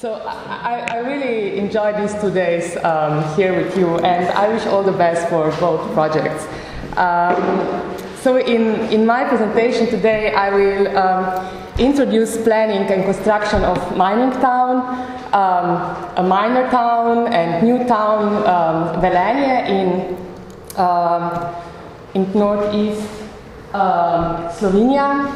So I really enjoyed these 2 days here with you, and I wish all the best for both projects. So in my presentation today, I will introduce planning and construction of mining town, a miner town and new town, Velenje in northeast Slovenia.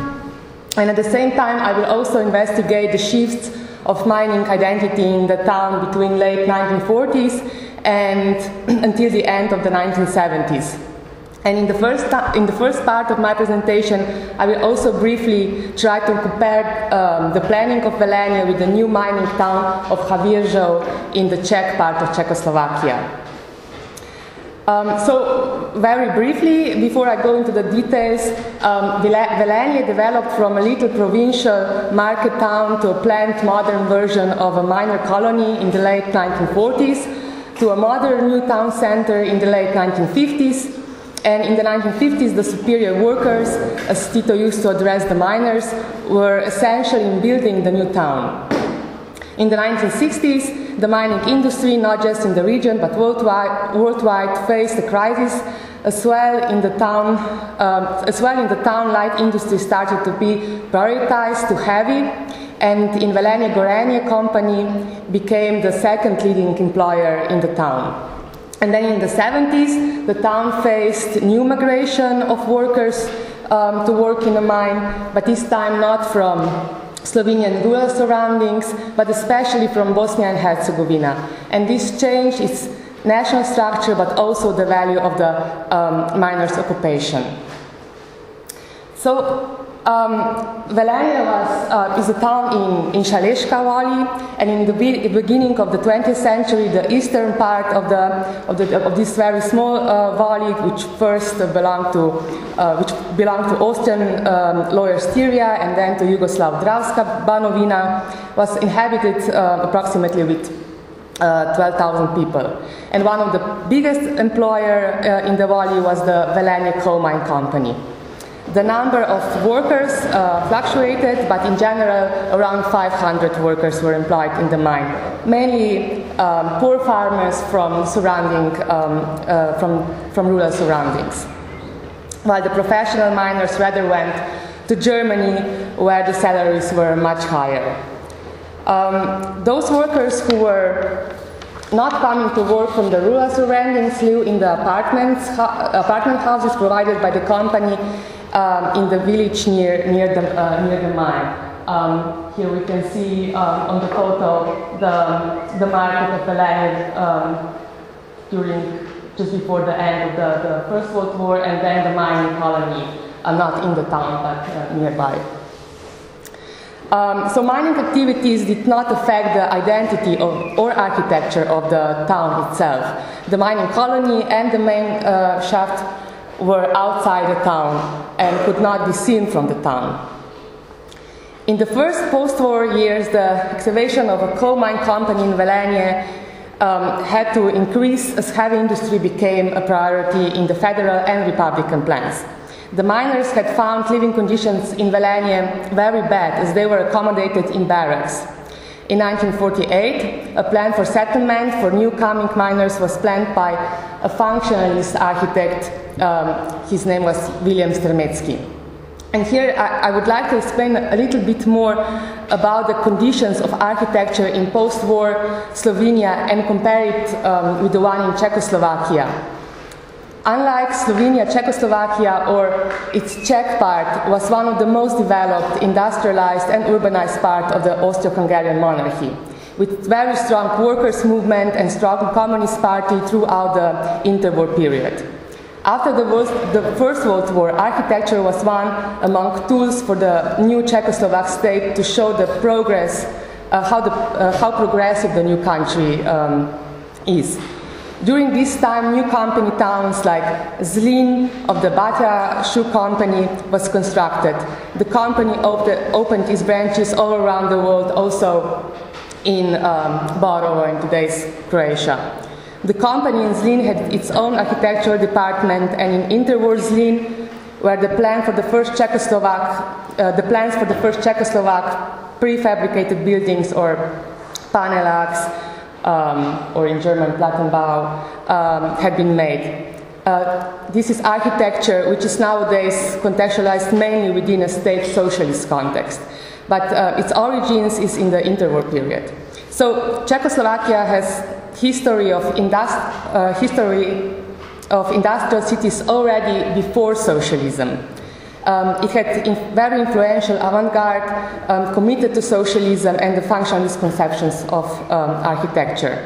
And at the same time, I will also investigate the shifts of mining identity in the town between late 1940s and until the end of the 1970s. And in the first part of my presentation, I will also briefly try to compare the planning of Velenje with the new mining town of Havířov in the Czech part of Czechoslovakia. So very briefly, before I go into the details, Velenje developed from a little provincial market town to a planned modern version of a miner colony in the late 1940s, to a modern new town center in the late 1950s. And in the 1950s, the superior workers, as Tito used to address the miners, were essential in building the new town. In the 1960s, the mining industry, not just in the region but worldwide, faced a crisis. As well in the town, light industry started to be prioritized to heavy, and in Velenje Gorenje company became the second leading employer in the town. And then in the 70s, the town faced new migration of workers to work in a mine, but this time not from Slovenian rural surroundings, but especially from Bosnia and Herzegovina. And this changed its national structure, but also the value of the miners' occupation. So Velenje is a town in Šaleška Valley, and in the beginning of the 20th century, the eastern part of this very small valley, which first belonged to Austrian Lower Styria and then to Yugoslav Dravska Banovina, was inhabited approximately with 12,000 people. And one of the biggest employer in the valley was the Velenje coal mine company. The number of workers fluctuated, but in general, around 500 workers were employed in the mine, mainly poor farmers from rural surroundings, while the professional miners rather went to Germany, where the salaries were much higher. Those workers who were not coming to work from the rural surroundings lived in the apartment houses provided by the company in the village near the mine. Here we can see on the photo the market of Velenje just before the end of the First World War, and then the mining colony, not in the town but nearby. So mining activities did not affect the identity or architecture of the town itself. The mining colony and the main shaft were outside the town and could not be seen from the town. In the first post-war years, the excavation of a coal mine company in Velenje had to increase as heavy industry became a priority in the federal and republican plans. The miners had found living conditions in Velenje very bad, as they were accommodated in barracks. In 1948, a plan for settlement for new coming miners was planned by a functionalist architect. His name was William Stremetsky. And here I would like to explain a little bit more about the conditions of architecture in post-war Slovenia and compare it with the one in Czechoslovakia. Unlike Slovenia, Czechoslovakia, or its Czech part, was one of the most developed, industrialized and urbanized part of the Austro-Hungarian monarchy, with very strong workers' movement and strong communist party throughout the interwar period. After the First World War, architecture was one among tools for the new Czechoslovak state to show the progress, how progressive the new country is. During this time, new company towns like Zlin of the Batya Shoe Company was constructed. The company opened its branches all around the world, also in Borovo, in today's Croatia. The company in Zlin had its own architectural department, and in interwar Zlin, where the plans for the first Czechoslovak prefabricated buildings or Panelachs, or in German Plattenbau, had been made. This is architecture which is nowadays contextualized mainly within a state socialist context, but its origins is in the interwar period. So Czechoslovakia has history of industrial cities already before socialism. It had very influential avant-garde, committed to socialism and the functionalist conceptions of architecture.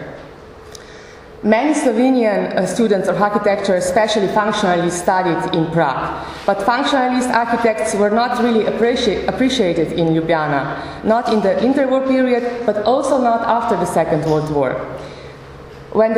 Many Slovenian students of architecture, especially functionalists, studied in Prague. But functionalist architects were not really appreciated in Ljubljana, not in the interwar period, but also not after the Second World War. When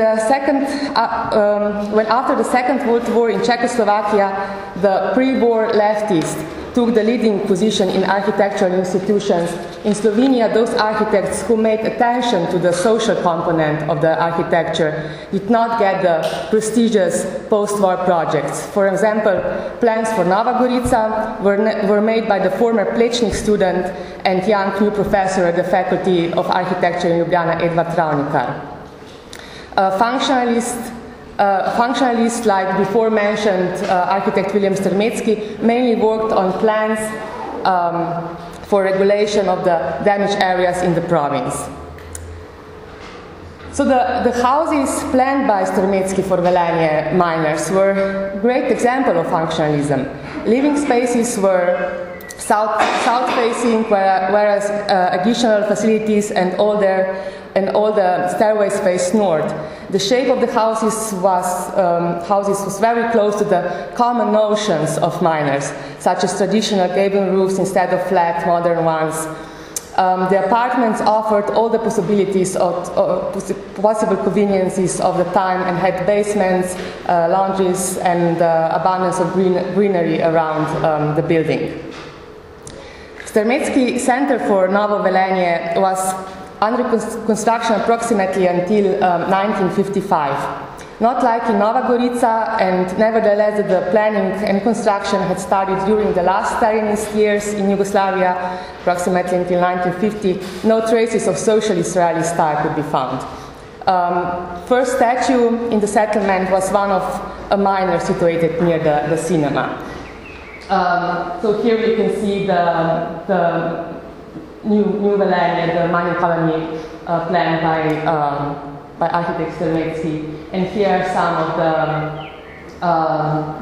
after the Second World War in Czechoslovakia, the pre-war leftists took the leading position in architectural institutions, in Slovenia those architects who made attention to the social component of the architecture did not get the prestigious post-war projects. For example, plans for Nova Gorica were made by the former Plečnik student and young new professor at the Faculty of Architecture in Ljubljana, Edvard Travnikar. Functionalists like before mentioned architect William Strmetsky mainly worked on plans for regulation of the damaged areas in the province. So the houses planned by Strmetsky for Velenje miners were a great example of functionalism. Living spaces were south-facing, whereas additional facilities and all the stairways faced north. The shape of the houses was very close to the common notions of miners, such as traditional gable roofs instead of flat, modern ones. The apartments offered all the possibilities of possible conveniences of the time and had basements, lounges, and abundance of greenery around the building. Strmetsky Center for Novo Velenje was under construction approximately until 1955. Not like in Nova Gorica, and nevertheless the planning and construction had started during the last Stalinist years in Yugoslavia, approximately until 1950, no traces of socialist realist style could be found. First statue in the settlement was one of a miner situated near the cinema. So here you can see the New Velenje, the mining colony planned by architect Strmetsky, and here are some of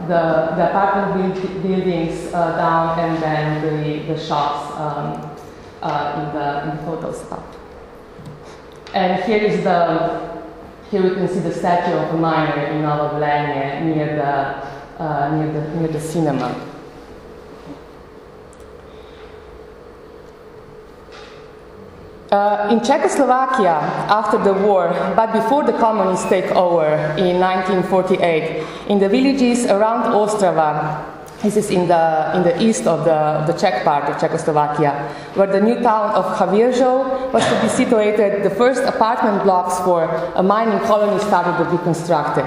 the apartment buildings down, and then the shops in the photos up. And here we can see the statue of a miner in Novo Velenje near the cinema. In Czechoslovakia, after the war, but before the communists take over in 1948, in the villages around Ostrava, this is in the east of the Czech part of Czechoslovakia, where the new town of Havířov was to be situated, the first apartment blocks for a mining colony started to be constructed.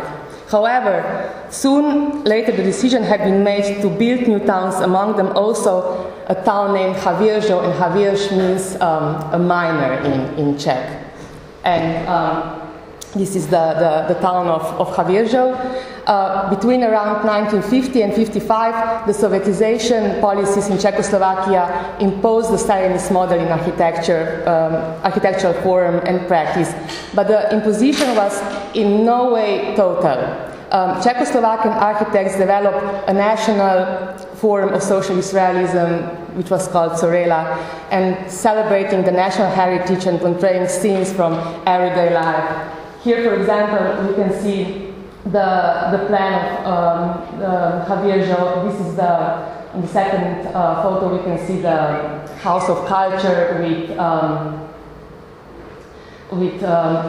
However, soon later the decision had been made to build new towns, among them also a town named Havířov, and Havíř means a miner in Czech. And this is the town of Havířov. Between around 1950 and 55, the Sovietization policies in Czechoslovakia imposed the Stalinist model in architecture, architectural form and practice, but the imposition was in no way total. Czechoslovakian architects developed a national form of socialist realism, which was called Sorela, and celebrating the national heritage and portraying scenes from everyday life. Here, for example, you can see the plan of Havířov. This is in the second photo, we can see the House of Culture with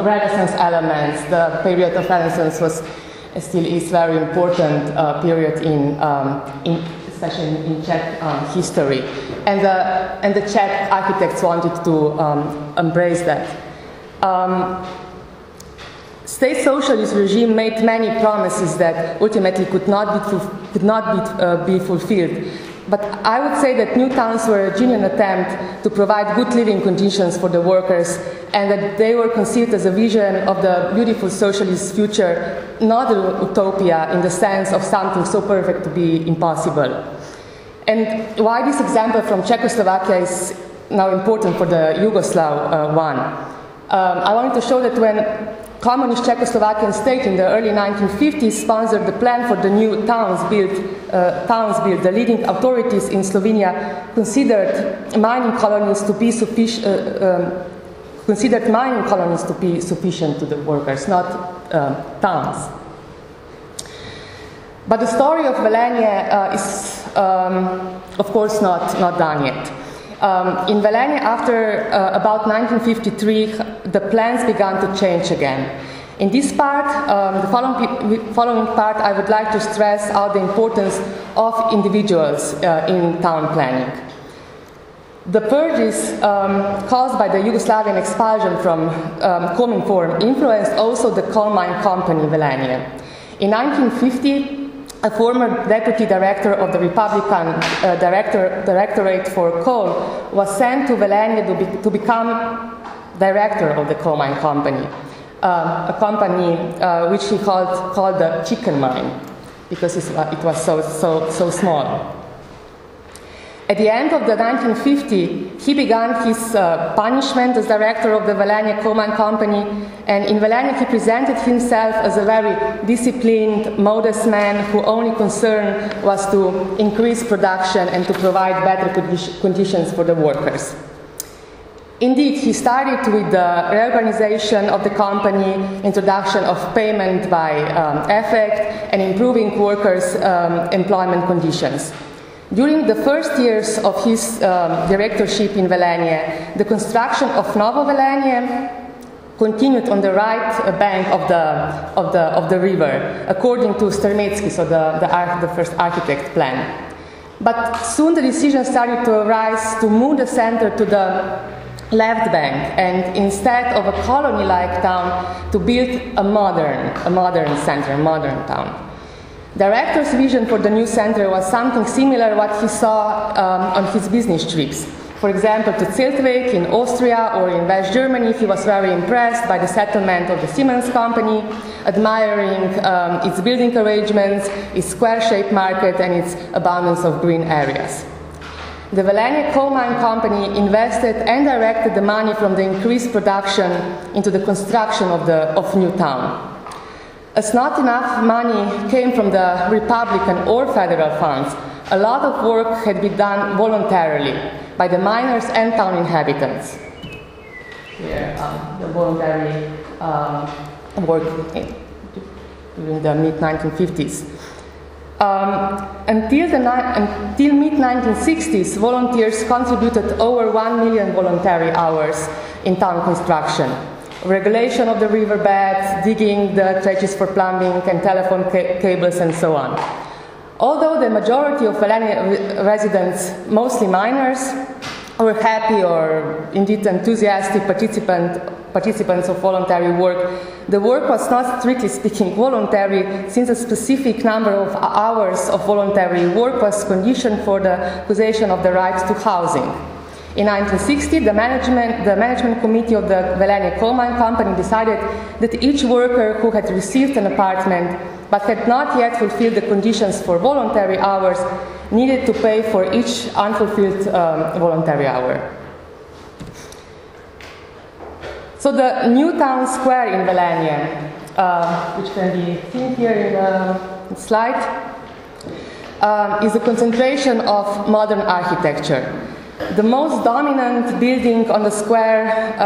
Renaissance elements. The period of Renaissance still is very important period especially in Czech history, and the Czech architects wanted to embrace that. State socialist regime made many promises that ultimately could not be fulfilled. But I would say that new towns were a genuine attempt to provide good living conditions for the workers, and that they were conceived as a vision of the beautiful socialist future, not a utopia in the sense of something so perfect to be impossible. And why this example from Czechoslovakia is now important for the Yugoslav one. I wanted to show that when communist Czechoslovakian state in the early 1950s sponsored the plan for the new towns built, the leading authorities in Slovenia considered mining colonies to be sufficient to the workers, not towns. But the story of Velenje is, of course, not done yet. In Velenje, after about 1953, the plans began to change again. In this part, the following part, I would like to stress out the importance of individuals in town planning. The purges caused by the Yugoslavian expulsion from Kominform influenced also the coal mine company Velenje. In 1950, a former deputy director of the Republican Directorate for Coal was sent to Velenje to become director of the coal mine company, a company which he called the chicken mine, because it was so small. At the end of the 1950, he began his punishment as director of the Velenje coal mine company, and in Velenje he presented himself as a very disciplined, modest man whose only concern was to increase production and to provide better conditions for the workers. Indeed, he started with the reorganization of the company, introduction of payment by effect, and improving workers' employment conditions. During the first years of his directorship in Velenje, the construction of Novo Velenje continued on the right bank of the river, according to Strmetsky, so the first architect plan. But soon the decision started to arise to move the center to the left bank, and instead of a colony-like town, to build a modern center, modern town. Director's vision for the new center was something similar what he saw on his business trips. For example, to Zeltweg in Austria or in West Germany, he was very impressed by the settlement of the Siemens company, admiring its building arrangements, its square-shaped market, and its abundance of green areas. The Velenje coal mine company invested and directed the money from the increased production into the construction of new town. As not enough money came from the Republican or federal funds, a lot of work had been done voluntarily by the miners and town inhabitants. Here, the voluntary work during the mid-1950s. Until mid-1960s, volunteers contributed over 1 million voluntary hours in town construction. Regulation of the riverbeds, digging the trenches for plumbing and telephone cables, and so on. Although the majority of Velenje residents, mostly miners, were happy or indeed enthusiastic participants of voluntary work, the work was not strictly speaking voluntary, since a specific number of hours of voluntary work was conditioned for the possession of the right to housing. In 1960, the management committee of the Velenje coal mine company decided that each worker who had received an apartment but had not yet fulfilled the conditions for voluntary hours needed to pay for each unfulfilled voluntary hour. So the new town square in Velenje, which can be seen here in the slide, is a concentration of modern architecture. The most dominant building on the square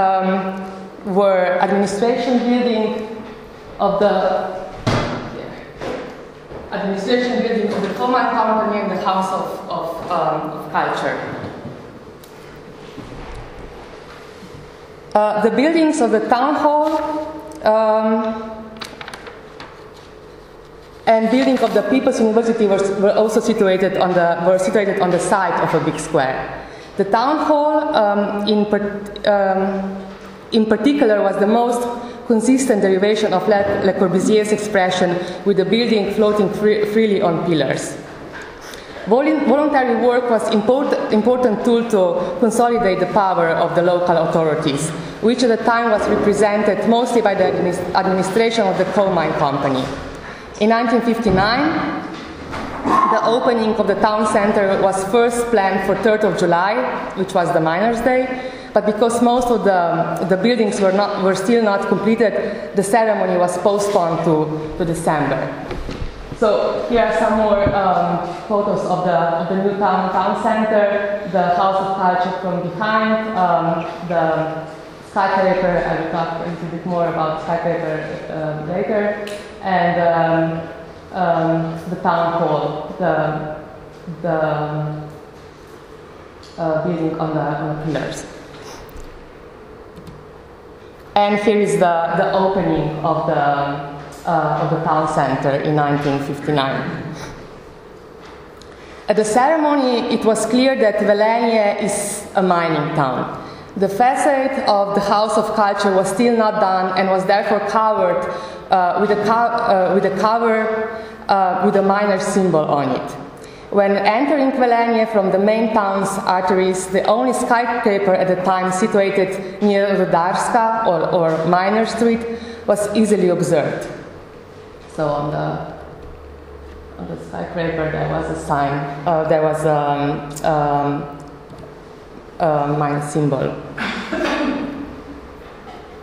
were administration building of the coal mine company and the House of Culture. The buildings of the town hall and building of the People's University were also situated on the side of a big square. The town hall, in particular, was the most consistent derivation of Le Corbusier's expression, with the building floating freely on pillars. Voluntary work was important tool to consolidate the power of the local authorities, which at the time was represented mostly by the administration of the coal mine company. In 1959, the opening of the town center was first planned for 3rd of July, which was the Miners' Day, but because most of the buildings were still not completed, the ceremony was postponed to December. So here are some more photos of the new town center, the House of Culture from behind, the skyscraper. I will talk a little bit more about skyscraper later, and the town hall, the building on the pillars. And here is the opening of the town center in 1959. At the ceremony, it was clear that Velenje is a mining town. The facade of the House of Culture was still not done and was therefore covered with a cover with a miner symbol on it. When entering Velenje from the main town's arteries, the only skyscraper at the time situated near Doktorska or Miner Street was easily observed. So on the skyscraper there was a sign, there was a mine symbol.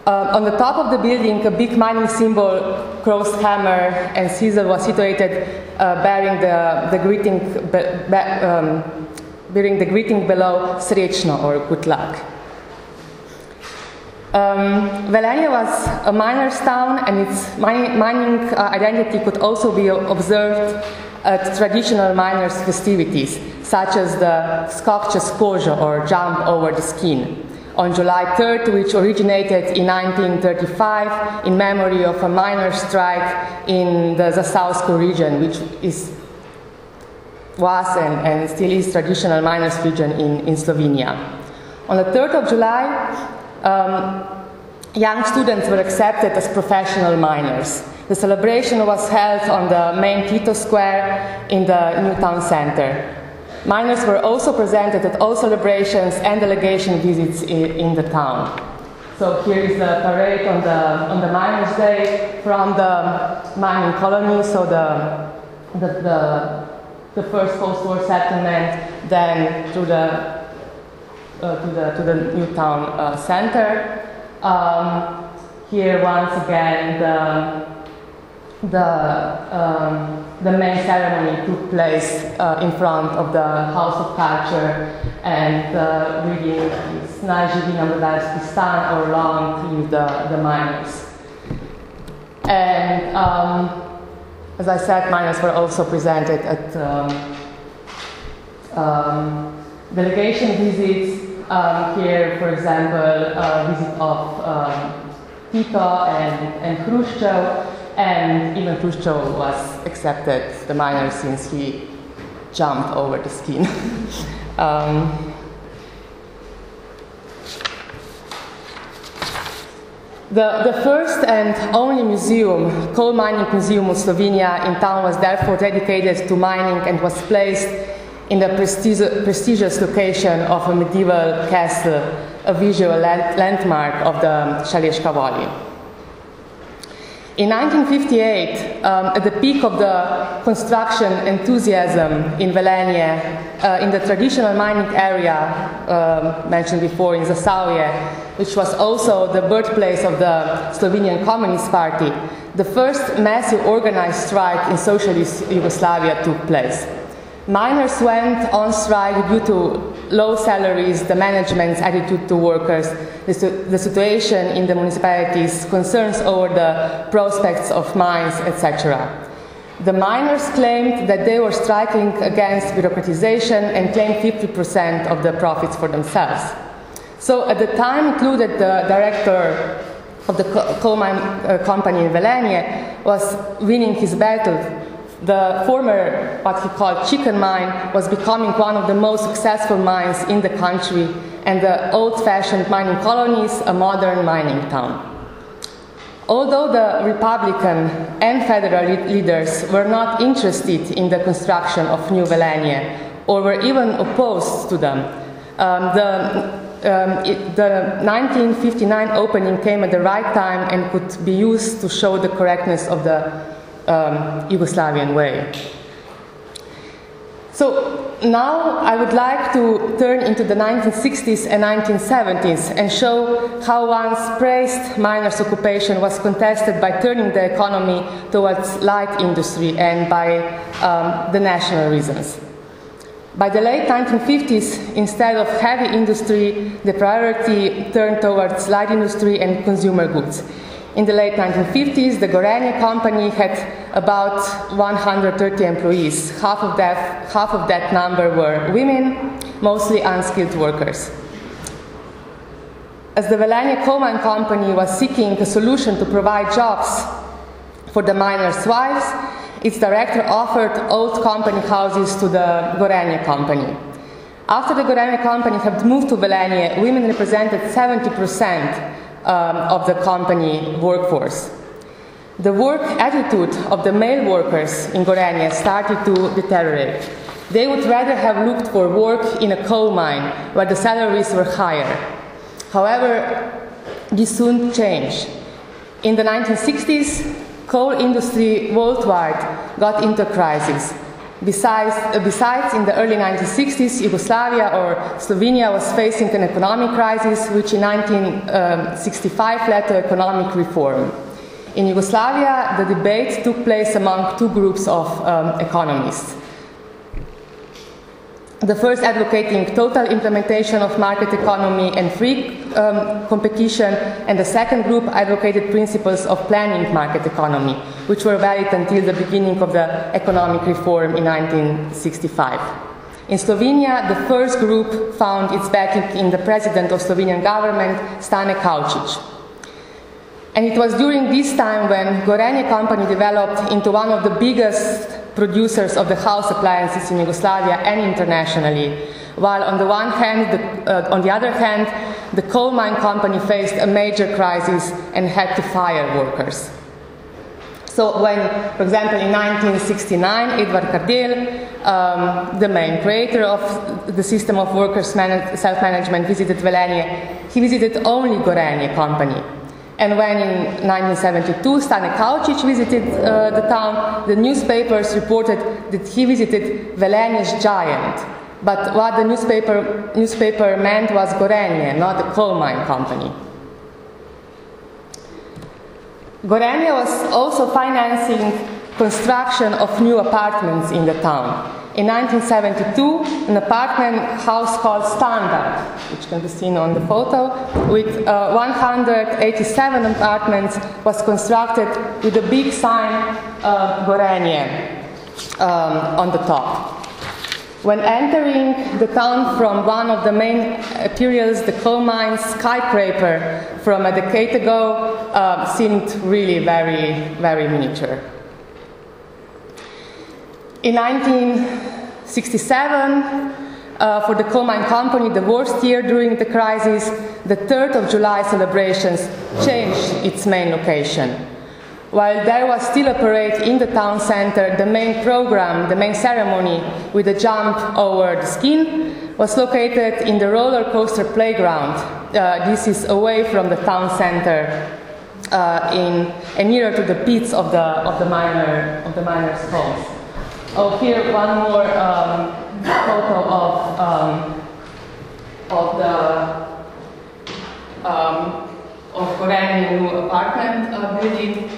On the top of the building, a big mining symbol, crossed hammer and scissor was situated, bearing the greeting below "Srećno" or "good luck." Velenje was a miner's town, and its mining identity could also be observed at traditional miners' festivities, such as the skok čez kožu or jump over the skin, on July 3rd, which originated in 1935 in memory of a miners' strike in the Zasavsko region, which was and still is traditional miners' region in Slovenia. On the 3rd of July, young students were accepted as professional miners. The celebration was held on the main Tito Square in the new town center. Miners were also presented at all celebrations and delegation visits in the town. So here is the parade on the Miners' Day from the mining colony, so the first post-war settlement, then to the new town center. Here once again the main ceremony took place in front of the House of Culture, and reading "Snaj živi nam rudarski stan" or "Long live the miners." And as I said, miners were also presented at delegation visits. Here, for example, a visit of Tito and Khrushchev. And even Khrushchev was accepted, the miner, since he jumped over the skin. The first and only museum, coal mining museum of Slovenia in town, was therefore dedicated to mining and was placed in the prestigious location of a medieval castle, a visual landmark of the Šaleška Valley. In 1958, at the peak of the construction enthusiasm in Velenje, in the traditional mining area mentioned before in Zasavje, which was also the birthplace of the Slovenian Communist Party, the first massive organized strike in Socialist Yugoslavia took place. Miners went on strike due to low salaries, the management's attitude to workers, the situation in the municipalities, concerns over the prospects of mines, etc. The miners claimed that they were striking against bureaucratization and claimed 50% of the profits for themselves. So at the time included the director of the coal mine company in Velenje was winning his battle. The former, what he called chicken mine, was becoming one of the most successful mines in the country, and the old-fashioned mining colony is a modern mining town. Although the Republican and federal leaders were not interested in the construction of new Velanje, or were even opposed to them, the 1959 opening came at the right time and could be used to show the correctness of the Yugoslavian way. So now I would like to turn into the 1960s and 1970s and show how once praised miners' occupation was contested by turning the economy towards light industry and by the national reasons. By the late 1950s, instead of heavy industry, the priority turned towards light industry and consumer goods. In the late 1950s, the Gorenje company had about 130 employees. Half of that number were women, mostly unskilled workers. As the Velanje coal mine company was seeking a solution to provide jobs for the miners' wives, its director offered old company houses to the Gorenje company. After the Gorenje company had moved to Velanje, women represented 70% of the company workforce. The work attitude of the male workers in Gorenje started to deteriorate. They would rather have looked for work in a coal mine where the salaries were higher. However, this soon changed. In the 1960s, coal industry worldwide got into a crisis. Besides, in the early 1960s, Yugoslavia or Slovenia was facing an economic crisis, which in 1965 led to economic reform. In Yugoslavia, the debate took place among two groups of economists. The first advocating total implementation of market economy and free competition, and the second group advocated principles of planning market economy, which were valid until the beginning of the economic reform in 1965. In Slovenia, the first group found its backing in the president of Slovenian government, Stane Kaučić. And it was during this time when Gorenje company developed into one of the biggest producers of the house appliances in Yugoslavia and internationally, while on the other hand, the coal mine company faced a major crisis and had to fire workers. So when, for example, in 1969, Edvard Kardelj, the main creator of the system of workers' self-management, visited Velanje, he visited only Gorenje company. And when in 1972 Stane Kaučić visited the town, the newspapers reported that he visited Velenje's giant. But what the newspaper meant was Gorenje, not the coal mine company. Gorenje was also financing construction of new apartments in the town. In 1972, an apartment house called Standard, which can be seen on the photo, with 187 apartments, was constructed with a big sign Gorenje on the top. When entering the town from one of the main arterials, the coal mine skyscraper from a decade ago seemed really very, very miniature. In 1967, for the coal mine company, the worst year during the crisis, the 3rd of July celebrations changed its main location. While there was still a parade in the town center, the main program, the main ceremony with a jump over the skin, was located in the roller coaster playground. This is away from the town center and nearer to the pits of the miners' homes. Oh, here one more photo of Gorenje new apartment building.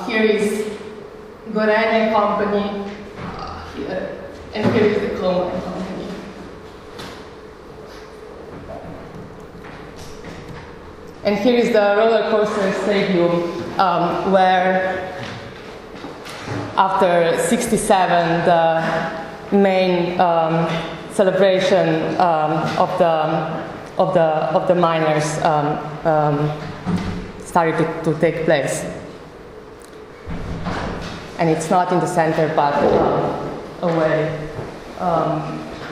Here is Gorenje company, and here is the coal mine company. And here is the roller coaster stadium where, after '67, the main celebration of the miners started to take place. And it's not in the center, but away,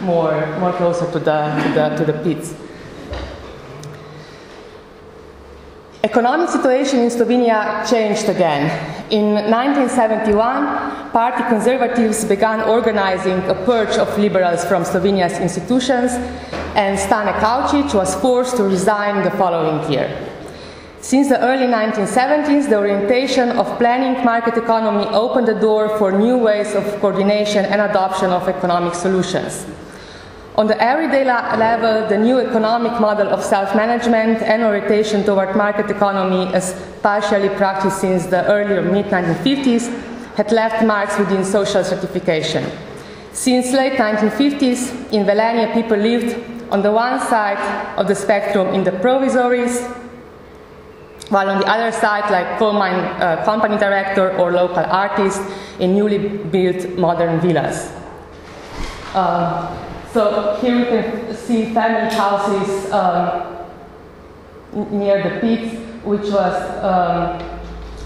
more closer to the pits. Economic situation in Slovenia changed again. In 1971, party conservatives began organizing a purge of liberals from Slovenia's institutions, and Stane Kaučić was forced to resign the following year. Since the early 1970s, the orientation of planning market economy opened the door for new ways of coordination and adoption of economic solutions. On the everyday level, the new economic model of self-management and orientation toward market economy, as partially practiced since the earlier mid-1950s, had left marks within social stratification. Since late 1950s, in Velenje, people lived on the one side of the spectrum in the provisories, while on the other side, like coal mine company director or local artist, in newly built modern villas. So here we can see family houses near the pits, which was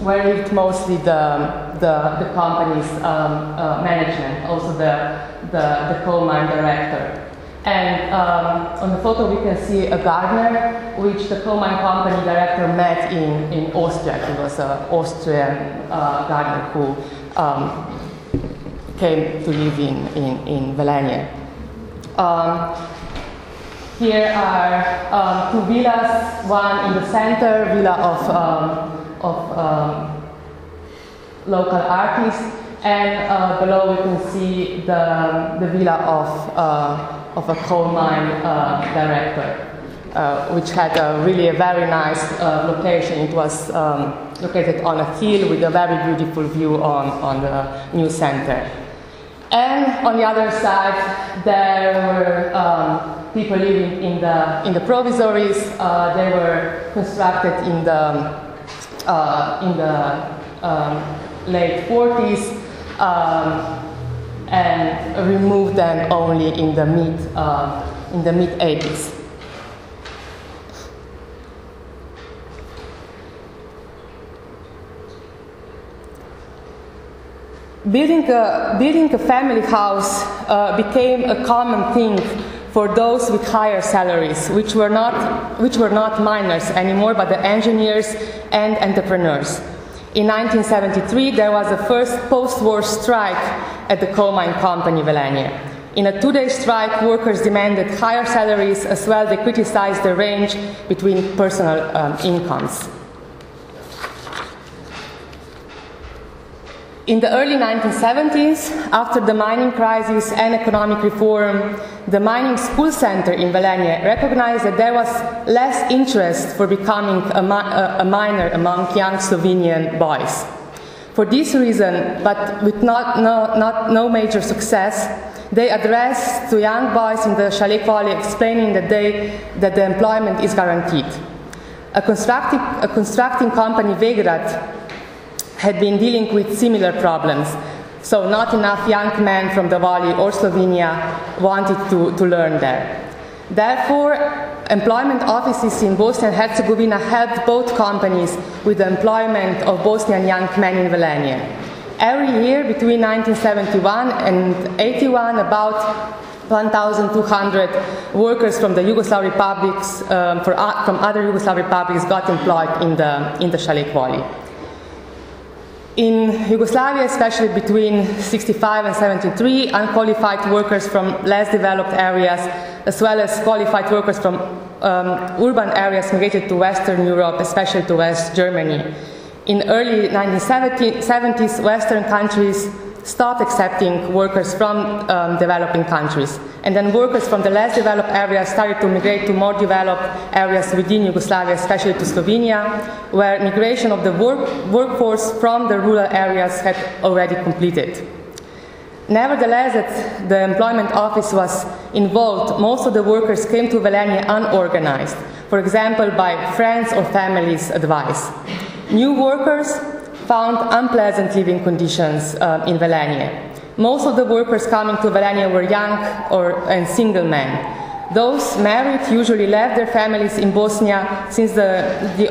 where lived mostly the company's management, also the coal mine director. And on the photo we can see a gardener, which the coal mine company director met in Austria. He was an Austrian gardener who came to live in Velenje. Here are two villas, one in the center, villa of local artists, and below we can see the villa of a coal mine director, which had really a very nice location. It was located on a hill with a very beautiful view on the new center. And on the other side, there were people living in the provisories. They were constructed in the late 40s and removed them only in the mid 80s. Building a family house became a common thing for those with higher salaries, which were not miners anymore, but the engineers and entrepreneurs. In 1973, there was the first post-war strike at the coal mine company Velenje. In a 2-day strike, workers demanded higher salaries, as well they criticized the range between personal incomes. In the early 1970s, after the mining crisis and economic reform, the mining school center in Velenje recognized that there was less interest for becoming a miner among young Slovenian boys. For this reason, but with no major success, they addressed to young boys in the chalet quali explaining that the employment is guaranteed. A constructing company, Beogradu, had been dealing with similar problems, so not enough young men from the Valley or Slovenia wanted to learn there. Therefore, employment offices in Bosnia and Herzegovina helped both companies with the employment of Bosnian young men in Velenje. Every year, between 1971 and 81, about 1,200 workers from the Yugoslav republics, from other Yugoslav republics, got employed in the chalet quali. In Yugoslavia, especially between 65 and 73, unqualified workers from less developed areas, as well as qualified workers from urban areas, migrated to Western Europe, especially to West Germany. In early 1970s, Western countries stopped accepting workers from developing countries. And then workers from the less developed areas started to migrate to more developed areas within Yugoslavia, especially to Slovenia, where migration of the workforce from the rural areas had already completed. Nevertheless, as the employment office was involved, most of the workers came to Velenje unorganized, for example, by friends or family's advice. New workers found unpleasant living conditions in Velenje. Most of the workers coming to Velenje were young and single men. Those married usually left their families in Bosnia since they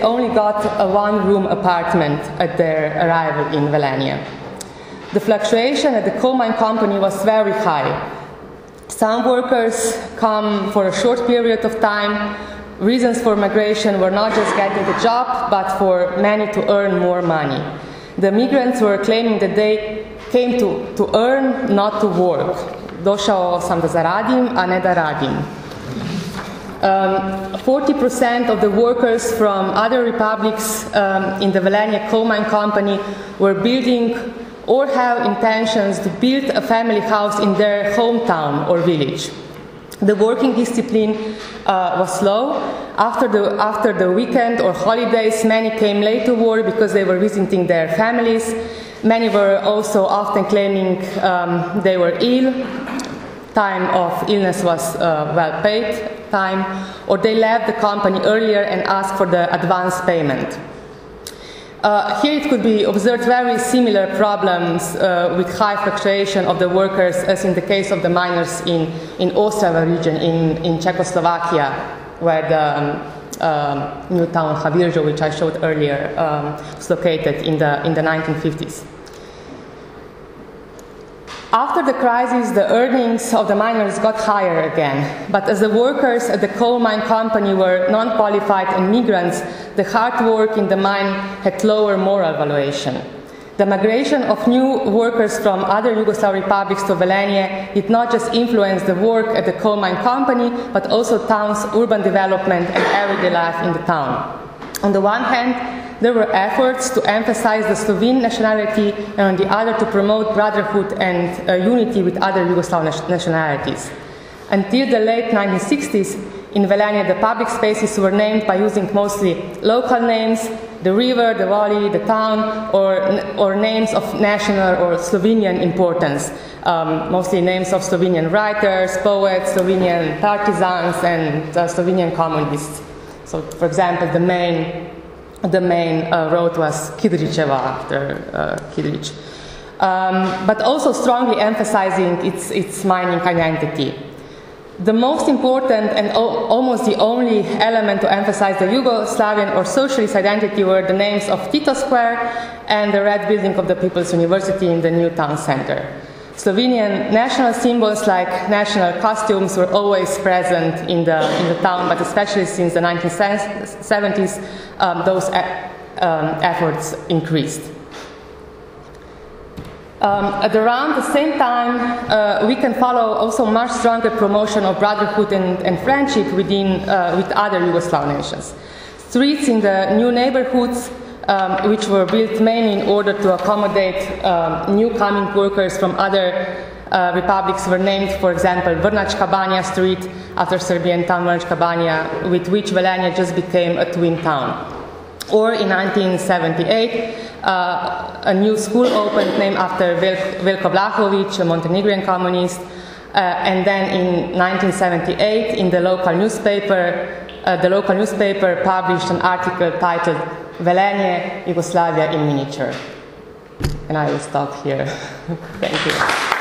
only got a one-room apartment at their arrival in Velenje. The fluctuation at the coal mine company was very high. Some workers come for a short period of time, reasons for migration were not just getting a job, but for many to earn more money. The migrants were claiming that they came to earn, not to work. Došao sam da zaradim, a ne da radim. 40% of the workers from other republics in the Velenje coal mine company were building or have intentions to build a family house in their hometown or village. The working discipline was slow. After the weekend or holidays, many came late to work because they were visiting their families. Many were also often claiming they were ill. Time of illness was well paid time, or they left the company earlier and asked for the advance payment. Here it could be observed very similar problems with high fluctuation of the workers as in the case of the miners in Ostrava region in Czechoslovakia, where the new town Havirjo, which I showed earlier, was located in the 1950s. After the crisis, the earnings of the miners got higher again, but as the workers at the coal mine company were non-qualified and migrants, the hard work in the mine had lower moral valuation. The migration of new workers from other Yugoslav republics to Velenje did not just influence the work at the coal mine company, but also town's urban development and everyday life in the town. On the one hand, there were efforts to emphasize the Slovene nationality, and on the other to promote brotherhood and unity with other Yugoslav nationalities. Until the late 1960s, in Velenje, the public spaces were named by using mostly local names, the river, the valley, the town, or names of national or Slovenian importance, mostly names of Slovenian writers, poets, Slovenian partisans, and Slovenian communists. So, for example, the main road was Kidričeva after Kidrič, but also strongly emphasizing its mining identity. The most important and almost the only element to emphasize the Yugoslavian or socialist identity were the names of Tito Square and the red building of the People's University in the new town center. Slovenian national symbols like national costumes were always present in the town, but especially since the 1970s, those efforts increased. At around the same time, we can follow also much stronger promotion of brotherhood and friendship with other Yugoslav nations. Streets in the new neighborhoods, which were built mainly in order to accommodate new coming workers from other republics, were named, for example, Vrnačka Banja Street, after Serbian town Vrnačka Banja, with which Velenje just became a twin town. Or in 1978, a new school opened named after Veljko Vlahović, a Montenegrin communist, and then in 1978, in the local newspaper published an article titled Velenje, Yugoslavia in Miniature. And I will stop here. Thank you.